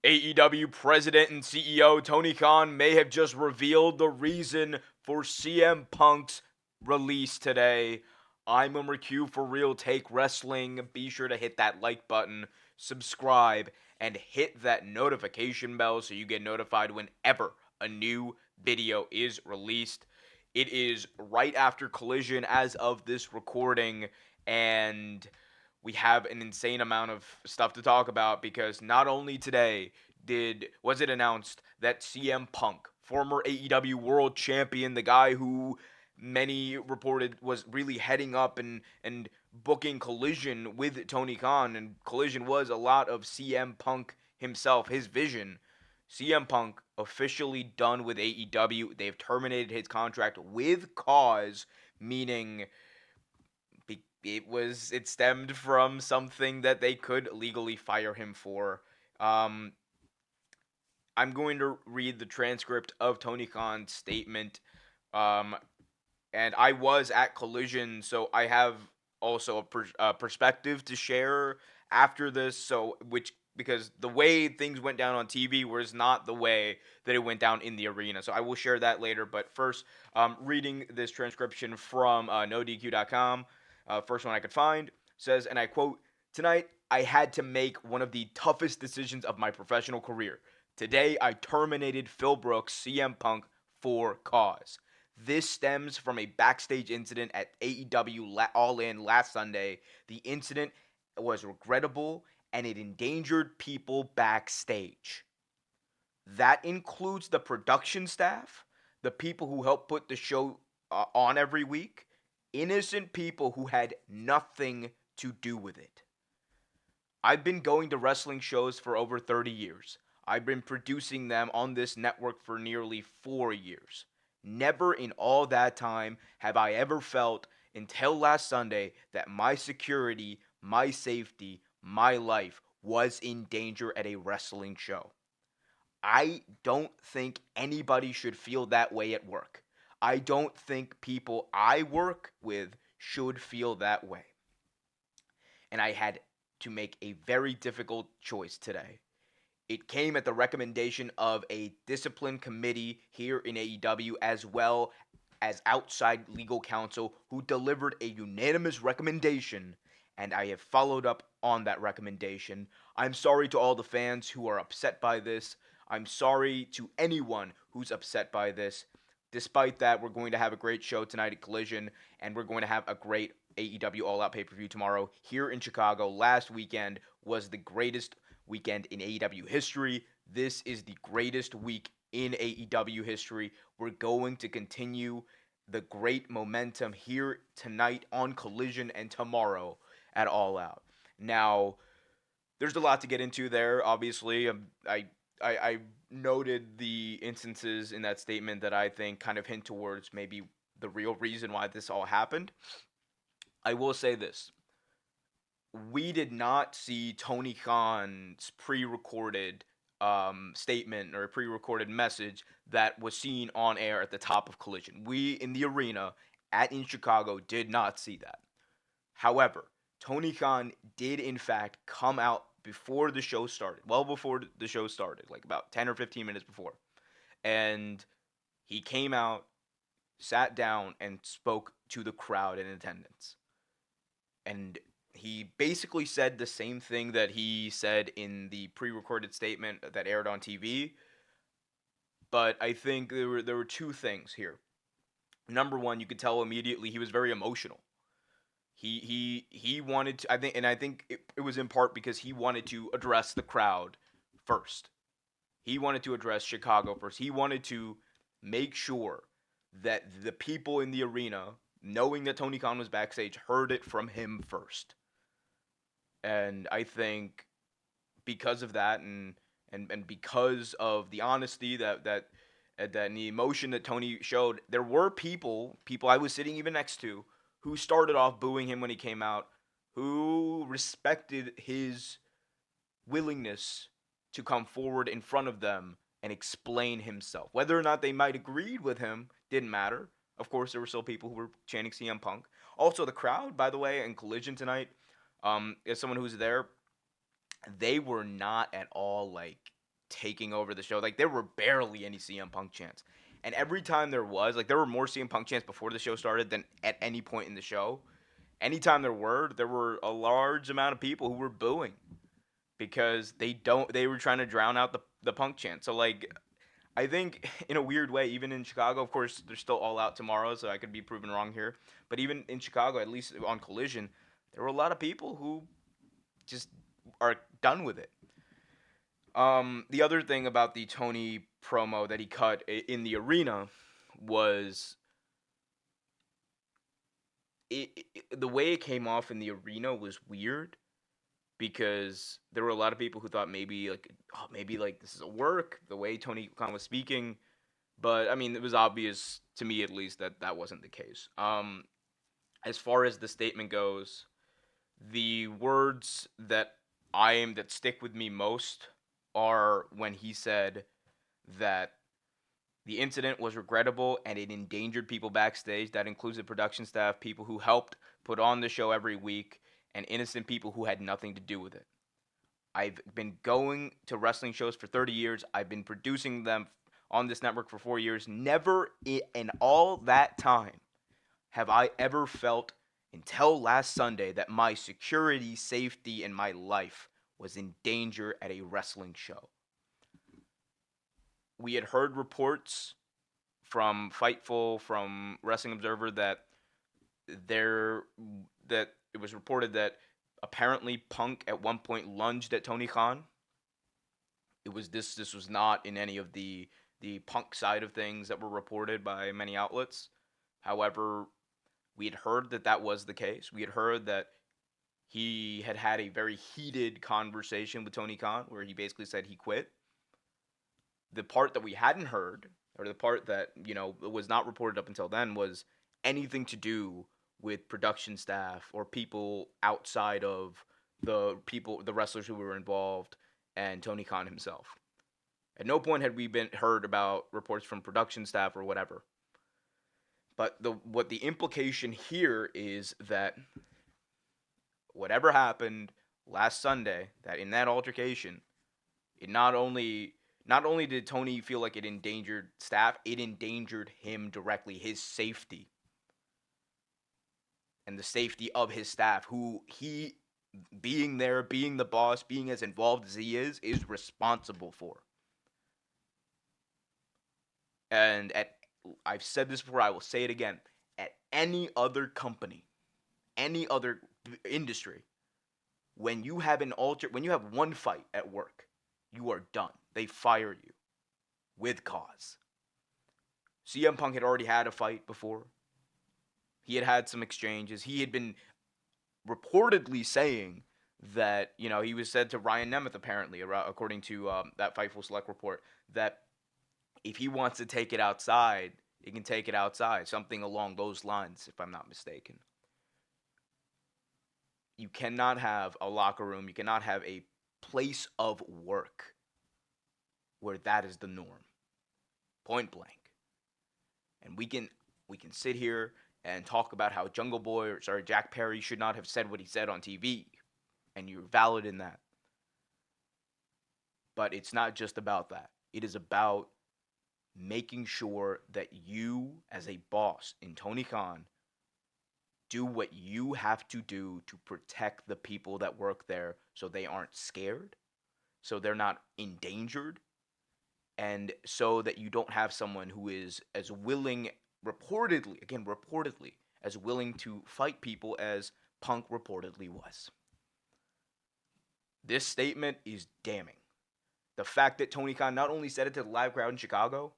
AEW President and CEO Tony Khan may have just revealed the reason for CM Punk's release today. I'm Omer Q for Real Take Wrestling. Be sure to hit that like button, subscribe, and hit that notification bell so you get notified whenever a new video is released. It is right after Collision as of this recording, and we have an insane amount of stuff to talk about because not only today was it announced that CM Punk, former AEW World Champion, the guy who many reported was really heading up and booking Collision with Tony Khan, and Collision was a lot of CM Punk himself, his vision. CM Punk officially done with AEW. They've terminated his contract with cause, meaning it stemmed from something that they could legally fire him for. I'm going to read the transcript of Tony Khan's statement. And I was at Collision, so I have also a perspective to share after this. Because the way things went down on TV was not the way that it went down in the arena. So I will share that later. But first, reading this transcription from NoDQ.com. First one I could find says, and I quote, "Tonight, I had to make one of the toughest decisions of my professional career. Today, I terminated Phil Brooks, CM Punk, for cause. This stems from a backstage incident at AEW All In last Sunday. The incident was regrettable and it endangered people backstage. That includes the production staff, the people who help put the show on every week, innocent people who had nothing to do with it. I've been going to wrestling shows for over 30 years. I've been producing them on this network for nearly 4 years. Never in all that time have I ever felt, until last Sunday, that my security, my safety, my life was in danger at a wrestling show. I don't think anybody should feel that way at work. I don't think people I work with should feel that way. And I had to make a very difficult choice today. It came at the recommendation of a discipline committee here in AEW, as well as outside legal counsel, who delivered a unanimous recommendation, and I have followed up on that recommendation. I'm sorry to all the fans who are upset by this. I'm sorry to anyone who's upset by this. Despite that, we're going to have a great show tonight at Collision, and we're going to have a great AEW All Out pay-per-view tomorrow here in Chicago. Last weekend was the greatest weekend in AEW history. This is the greatest week in AEW history. We're going to continue the great momentum here tonight on Collision and tomorrow at All Out. Now, there's a lot to get into there. Obviously, I noted the instances in that statement that I think kind of hint towards maybe the real reason why this all happened. I will say this. We did not see Tony Khan's pre-recorded statement or pre-recorded message that was seen on air at the top of Collision. We, in the arena in Chicago, did not see that. However, Tony Khan did, in fact, come out before the show started, well before the show started, like about 10 or 15 minutes before. And he came out, sat down, and spoke to the crowd in attendance. And he basically said the same thing that he said in the pre-recorded statement that aired on TV. But I think there were two things here. Number one, you could tell immediately he was very emotional. He wanted to, I think it was in part because he wanted to address the crowd first. He wanted to address Chicago first. He wanted to make sure that the people in the arena, knowing that Tony Khan was backstage, heard it from him first. And I think because of that and because of the honesty that the emotion that Tony showed, there were people I was sitting even next to, who started off booing him when he came out, who respected his willingness to come forward in front of them and explain himself. Whether or not they might agreed with him didn't matter. Of course, there were still people who were chanting CM Punk. Also, the crowd, by the way, in Collision tonight, as someone who's there, they were not at all like taking over the show. Like there were barely any CM Punk chants. And every time there was, like there were more CM Punk chants before the show started than at any point in the show. Anytime there were a large amount of people who were booing because they were trying to drown out the Punk chant. So like I think in a weird way, even in Chicago, of course, they're still all out tomorrow, so I could be proven wrong here. But even in Chicago, at least on Collision, there were a lot of people who just are done with it. The other thing about the Tony promo that he cut in the arena was the way it came off in the arena was weird because there were a lot of people who thought maybe like maybe like this is a work the way Tony Khan was speaking, but I mean it was obvious to me at least that that wasn't the case. As far as the statement goes, the words that stick with me most are when he said that the incident was regrettable and it endangered people backstage. That includes the production staff, people who helped put on the show every week, and innocent people who had nothing to do with it. I've been going to wrestling shows for 30 years. I've been producing them on this network for 4 years. Never in all that time have I ever felt until last Sunday that my security, safety, and my life was in danger at a wrestling show. We had heard reports from Fightful, from Wrestling Observer there that it was reported that apparently Punk at one point lunged at Tony Khan. It was this was not in any of the Punk side of things that were reported by many outlets. However, we had heard that that was the case. We had heard that he had had a very heated conversation with Tony Khan where he basically said he quit. The part that we hadn't heard, or the part that, was not reported up until then, was anything to do with production staff or people outside of the wrestlers who were involved and Tony Khan himself. At no point had we been heard about reports from production staff or whatever. But what the implication here is that whatever happened last Sunday, that in that altercation, it not only did Tony feel like it endangered staff, it endangered him directly, his safety. And the safety of his staff, who he, being there, being the boss, being as involved as he is responsible for. And I've said this before, I will say it again. At any other company, any other industry, when you have one fight at work, you are done. They fire you with cause. CM Punk had already had a fight before. He had had some exchanges. He had been reportedly saying that, he was said to Ryan Nemeth, apparently, according to that Fightful Select report, that if he wants to take it outside, he can take it outside. Something along those lines, if I'm not mistaken. You cannot have a locker room. You cannot have a place of work where that is the norm. Point blank. And we can sit here and talk about how Jack Perry should not have said what he said on TV. And you're valid in that. But it's not just about that. It is about making sure that you, as a boss in Tony Khan, do what you have to do to protect the people that work there so they aren't scared, so they're not endangered, and so that you don't have someone who is as willing, reportedly, as willing to fight people as Punk reportedly was. This statement is damning. The fact that Tony Khan not only said it to the live crowd in Chicago,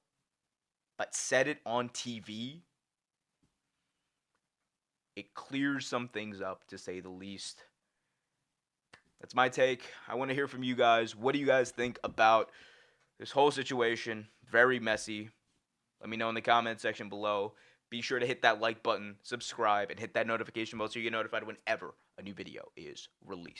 but said it on TV, it clears some things up, to say the least. That's my take. I want to hear from you guys. What do you guys think about this whole situation? Very messy. Let me know in the comment section below. Be sure to hit that like button, subscribe, and hit that notification bell so you get notified whenever a new video is released.